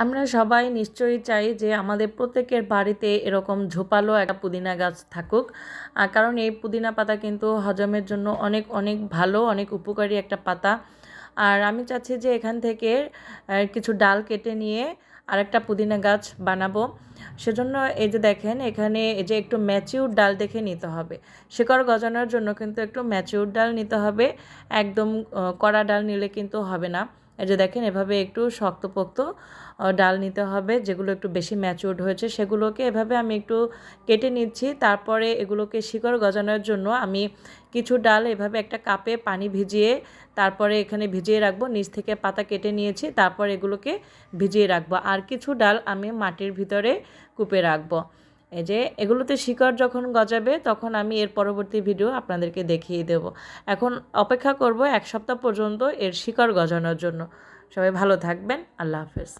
আমরা সবাই নিশ্চয়ই চাই যে আমাদের প্রত্যেকের বাড়িতে এরকম ঝোপালো একটা পুদিনা গাছ থাকুক, কারণ এই পুদিনা পাতা কিন্তু হজমের জন্য অনেক অনেক ভালো, অনেক উপকারী একটা পাতা। আর আমি চাচ্ছি যে এখান থেকে কিছু ডাল কেটে নিয়ে আরেকটা পুদিনা গাছ বানাবো। সেজন্য এই যে দেখেন এখানে এই যে একটু ম্যাচিউর ডাল দেখে নিতে হবে। শিকড় গজানোর জন্য কিন্তু একটু ম্যাচিউর ডাল নিতে হবে, একদম কড়া ডাল নিলে কিন্তু হবে না। এই যে দেখেন এভাবে একটু শক্তপোক্ত ডাল নিতে হবে, যেগুলো একটু বেশি ম্যাচিউরড হয়েছে সেগুলোকে এভাবে আমি একটু কেটে নিচ্ছি। তারপরে এগুলোকে শিকড় গজানোর জন্য আমি কিছু ডাল এভাবে একটা কাপে পানি ভিজিয়ে তারপরে এখানে ভিজিয়ে রাখবো, নিচ থেকে পাতা কেটে নিয়েছি, তারপর এগুলোকে ভিজিয়ে রাখবো। আর কিছু ডাল আমি মাটির ভিতরে কূপে রাখবো। এই যে এগুলোতে শিকড় যখন গজাবে তখন আমি এর পরবর্তী ভিডিও আপনাদেরকে দেখিয়ে দেব। এখন অপেক্ষা করব 1 সপ্তাহ পর্যন্ত এর শিকড় গজানোর জন্য। সবাই ভালো থাকবেন। আল্লাহ হাফেজ।